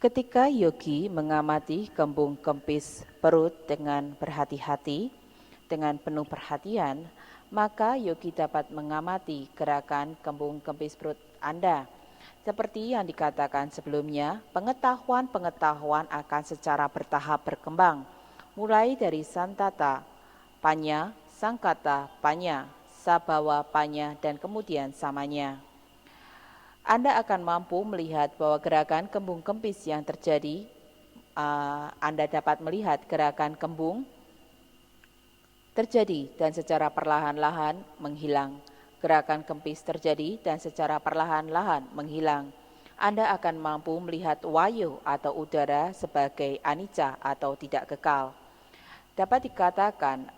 Ketika yogi mengamati kembung-kempis perut dengan berhati-hati, dengan penuh perhatian, maka yogi dapat mengamati gerakan kembung-kempis perut Anda. Seperti yang dikatakan sebelumnya, pengetahuan-pengetahuan akan secara bertahap berkembang, mulai dari santata, panya, sangkata, panya, sabawa, panya, dan kemudian samanya. Anda akan mampu melihat bahwa gerakan kembung kempis yang terjadi, Anda dapat melihat gerakan kembung terjadi dan secara perlahan-lahan menghilang. Gerakan kempis terjadi dan secara perlahan-lahan menghilang. Anda akan mampu melihat wayu atau udara sebagai anicca atau tidak kekal. Dapat dikatakan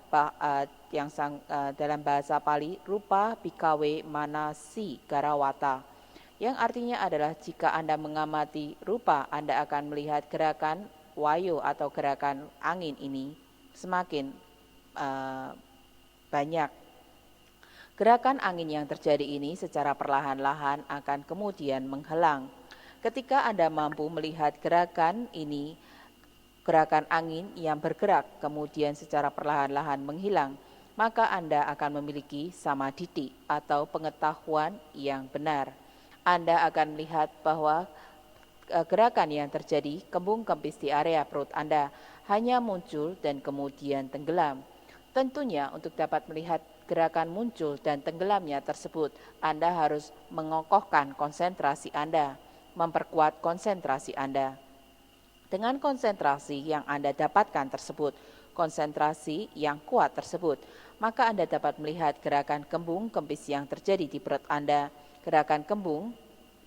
dalam bahasa Pali, rupa bhikkhave manasi garawata, yang artinya adalah jika Anda mengamati rupa, Anda akan melihat gerakan wayu atau gerakan angin ini semakin banyak. Gerakan angin yang terjadi ini secara perlahan-lahan akan kemudian menghilang. Ketika Anda mampu melihat gerakan ini, gerakan angin yang bergerak kemudian secara perlahan-lahan menghilang, maka Anda akan memiliki samadhiti atau pengetahuan yang benar. Anda akan melihat bahwa gerakan yang terjadi kembung kempis di area perut Anda hanya muncul dan kemudian tenggelam. Tentunya untuk dapat melihat gerakan muncul dan tenggelamnya tersebut, Anda harus mengokohkan konsentrasi Anda, memperkuat konsentrasi Anda. Dengan konsentrasi yang Anda dapatkan tersebut, konsentrasi yang kuat tersebut, maka Anda dapat melihat gerakan kembung kempis yang terjadi di perut Anda. Gerakan kembung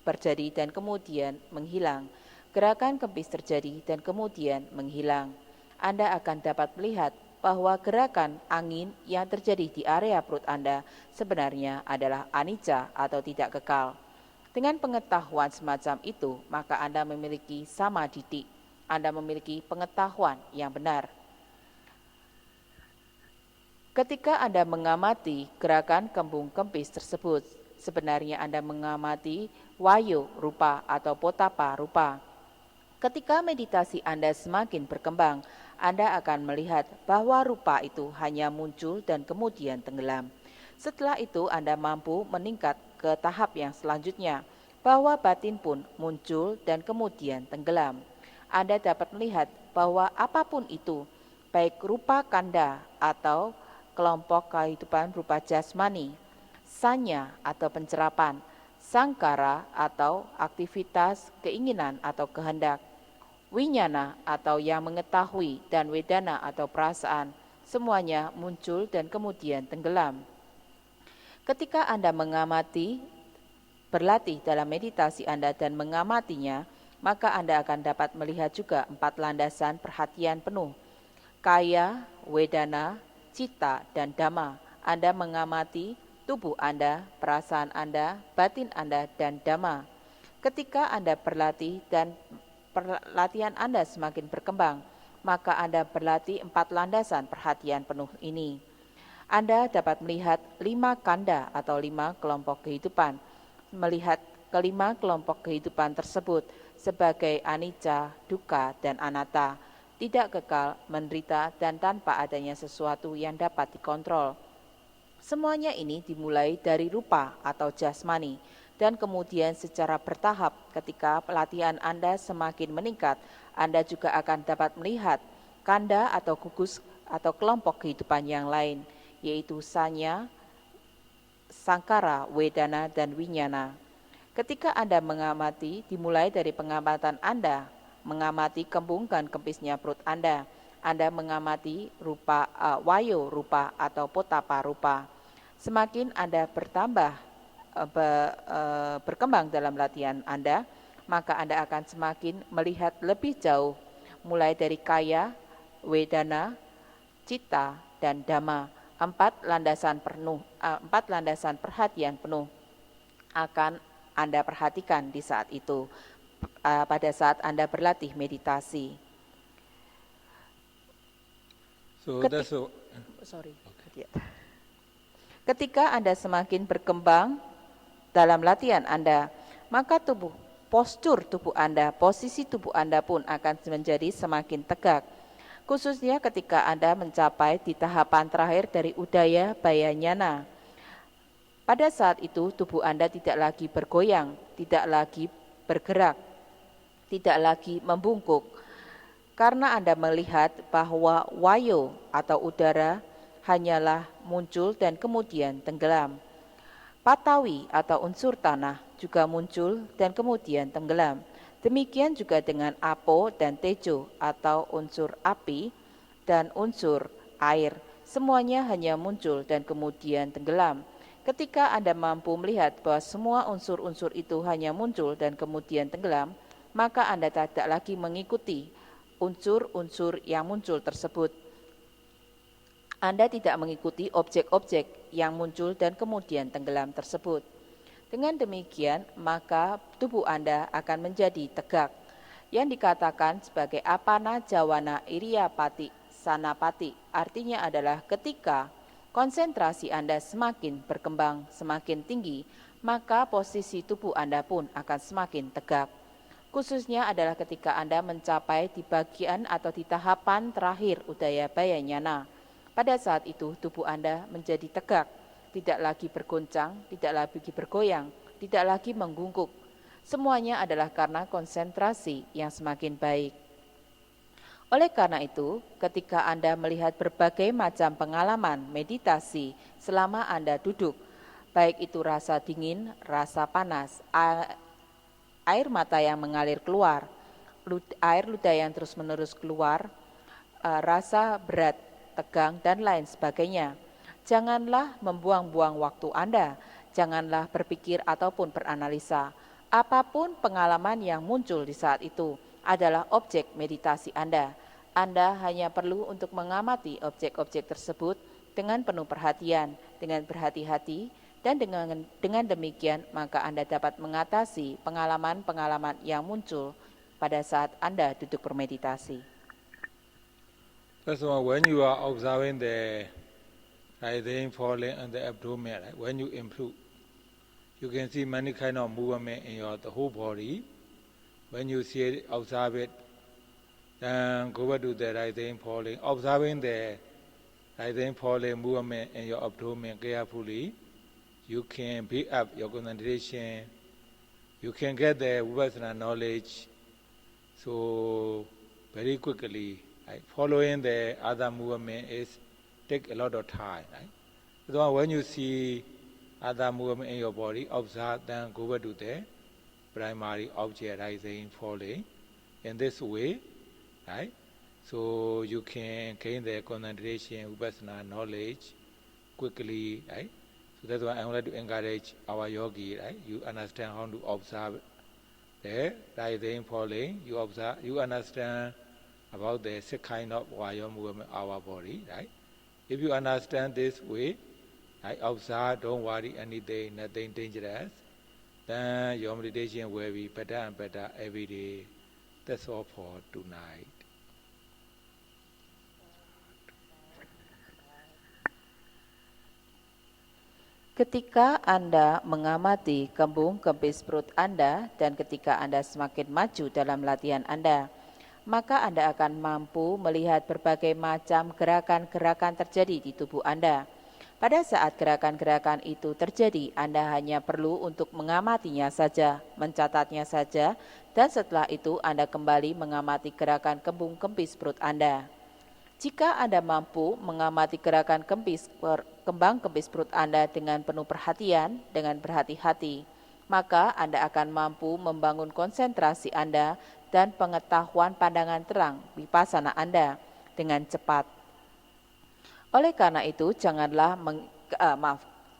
terjadi dan kemudian menghilang. Gerakan kempis terjadi dan kemudian menghilang. Anda akan dapat melihat bahwa gerakan angin yang terjadi di area perut Anda sebenarnya adalah anicca atau tidak kekal. Dengan pengetahuan semacam itu, maka Anda memiliki samadhiti. Anda memiliki pengetahuan yang benar. Ketika Anda mengamati gerakan kembung kempis tersebut, sebenarnya Anda mengamati wayu rupa atau potapa rupa. Ketika meditasi Anda semakin berkembang, Anda akan melihat bahwa rupa itu hanya muncul dan kemudian tenggelam. Setelah itu Anda mampu meningkat ke tahap yang selanjutnya, bahwa batin pun muncul dan kemudian tenggelam. Anda dapat melihat bahwa apapun itu, baik rupa kanda atau kelompok kehidupan berupa jasmani, sanya atau pencerapan, sangkara atau aktivitas keinginan atau kehendak, winyana atau yang mengetahui, dan wedana atau perasaan, semuanya muncul dan kemudian tenggelam. Ketika Anda mengamati, berlatih dalam meditasi Anda dan mengamatinya, maka Anda akan dapat melihat juga 4 landasan perhatian penuh, kaya, wedana, citta, dan dhamma. Anda mengamati tubuh Anda, perasaan Anda, batin Anda, dan dhamma. Ketika Anda berlatih dan pelatihan Anda semakin berkembang, maka Anda berlatih 4 landasan perhatian penuh ini. Anda dapat melihat 5 kanda atau 5 kelompok kehidupan. Melihat kelima kelompok kehidupan tersebut sebagai anicca, dukkha, dan anatta, tidak kekal, menderita, dan tanpa adanya sesuatu yang dapat dikontrol. Semuanya ini dimulai dari rupa atau jasmani, dan kemudian secara bertahap ketika pelatihan Anda semakin meningkat, Anda juga akan dapat melihat kanda atau gugus atau kelompok kehidupan yang lain, yaitu sanya, sangkara, wedana, dan winyana. Ketika Anda mengamati, dimulai dari pengamatan Anda, mengamati kembung dan kempisnya perut Anda mengamati rupa wayo rupa atau potapa rupa. Semakin Anda berkembang dalam latihan Anda, maka Anda akan semakin melihat lebih jauh, mulai dari kaya, wedana, citta, dan dhamma. 4 landasan perhatian penuh akan Anda perhatikan di saat itu, pada saat Anda berlatih meditasi. Ketika Anda semakin berkembang dalam latihan Anda, maka postur tubuh Anda, posisi tubuh Anda pun akan menjadi semakin tegak. Khususnya ketika Anda mencapai di tahapan terakhir dari Udaya Bayanyana. Pada saat itu tubuh Anda tidak lagi bergoyang, tidak lagi bergerak, tidak lagi membungkuk. Karena Anda melihat bahwa wayo atau udara hanyalah muncul dan kemudian tenggelam. Patawi atau unsur tanah juga muncul dan kemudian tenggelam. Demikian juga dengan apo dan tejo atau unsur api dan unsur air. Semuanya hanya muncul dan kemudian tenggelam. Ketika Anda mampu melihat bahwa semua unsur-unsur itu hanya muncul dan kemudian tenggelam, maka Anda tidak lagi mengikuti unsur-unsur yang muncul tersebut. Anda tidak mengikuti objek-objek yang muncul dan kemudian tenggelam tersebut. Dengan demikian, maka tubuh Anda akan menjadi tegak, yang dikatakan sebagai apana jawana iriyapati sanapati. Artinya adalah ketika konsentrasi Anda semakin berkembang, semakin tinggi, maka posisi tubuh Anda pun akan semakin tegak. Khususnya adalah ketika Anda mencapai di bagian atau di tahapan terakhir Udaya Bayanyana. Pada saat itu tubuh Anda menjadi tegak, tidak lagi bergoncang, tidak lagi bergoyang, tidak lagi menggungkuk. Semuanya adalah karena konsentrasi yang semakin baik. Oleh karena itu, ketika Anda melihat berbagai macam pengalaman meditasi selama Anda duduk, baik itu rasa dingin, rasa panas, air mata yang mengalir keluar, air ludah yang terus-menerus keluar, rasa berat, tegang, dan lain sebagainya. Janganlah membuang-buang waktu Anda, janganlah berpikir ataupun beranalisa. Apapun pengalaman yang muncul di saat itu adalah objek meditasi Anda. Anda hanya perlu untuk mengamati objek-objek tersebut dengan penuh perhatian, dengan berhati-hati, dan dengan demikian maka Anda dapat mengatasi pengalaman-pengalaman yang muncul pada saat Anda duduk bermeditasi. First of all, when you are observing the rising, falling, and the abdomen, right? When you improve, you can see many kind of movement in the whole body. When you see it, observe it, then go back to the rising, falling, observing the rising, falling movement in your abdomen carefully. You can build up your concentration. You can get the Vipassana knowledge so very quickly. Right? Following the other movement take a lot of time. Right? So when you see other movement in your body, observe, then go back to the primary object, rising, falling. In this way, right? So you can gain the concentration, Vipassana knowledge quickly, right? So that's why I would like to encourage our yogi, right? You understand how to observe the rising, falling. You observe, you understand about the 6 kind of wire movement of our body, right? If you understand this way, I observe, don't worry anything, nothing dangerous, then your meditation will be better and better every day. That's all for tonight. Ketika Anda mengamati kembung-kempis perut Anda dan ketika Anda semakin maju dalam latihan Anda, maka Anda akan mampu melihat berbagai macam gerakan-gerakan terjadi di tubuh Anda. Pada saat gerakan-gerakan itu terjadi, Anda hanya perlu untuk mengamatinya saja, mencatatnya saja, dan setelah itu Anda kembali mengamati gerakan kembung-kempis perut Anda. Jika Anda mampu mengamati gerakan kembang kempis perut Anda dengan penuh perhatian, dengan berhati-hati, maka Anda akan mampu membangun konsentrasi Anda dan pengetahuan pandangan terang vipassana Anda dengan cepat. Oleh karena itu,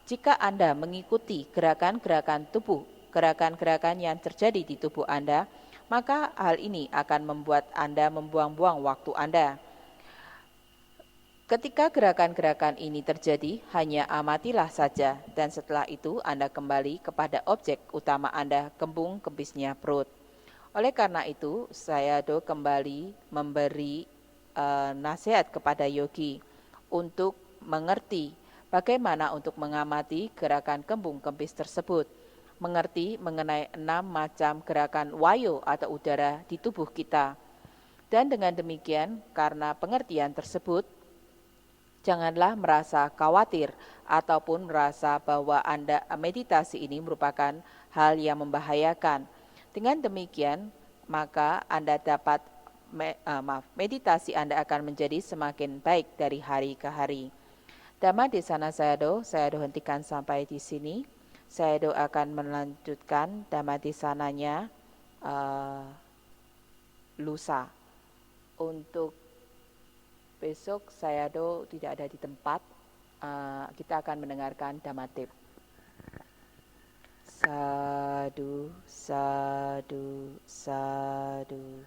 jika Anda mengikuti gerakan-gerakan tubuh, gerakan-gerakan yang terjadi di tubuh Anda, maka hal ini akan membuat Anda membuang-buang waktu Anda. Ketika gerakan-gerakan ini terjadi, hanya amatilah saja, dan setelah itu Anda kembali kepada objek utama Anda, kembung-kempisnya perut. Oleh karena itu, saya kembali memberi nasihat kepada yogi untuk mengerti bagaimana untuk mengamati gerakan kembung-kempis tersebut, mengerti mengenai 6 macam gerakan wayo atau udara di tubuh kita. Dan dengan demikian, karena pengertian tersebut, janganlah merasa khawatir ataupun merasa bahwa Anda meditasi ini merupakan hal yang membahayakan. Dengan demikian, maka Anda dapat meditasi Anda akan menjadi semakin baik dari hari ke hari. Dhammadesana saya hentikan sampai di sini. Saya akan melanjutkan Dhammadesananya lusa. Untuk besok saya tidak ada di tempat. Kita akan mendengarkan Dhammatip. Sadu, sadu, sadu.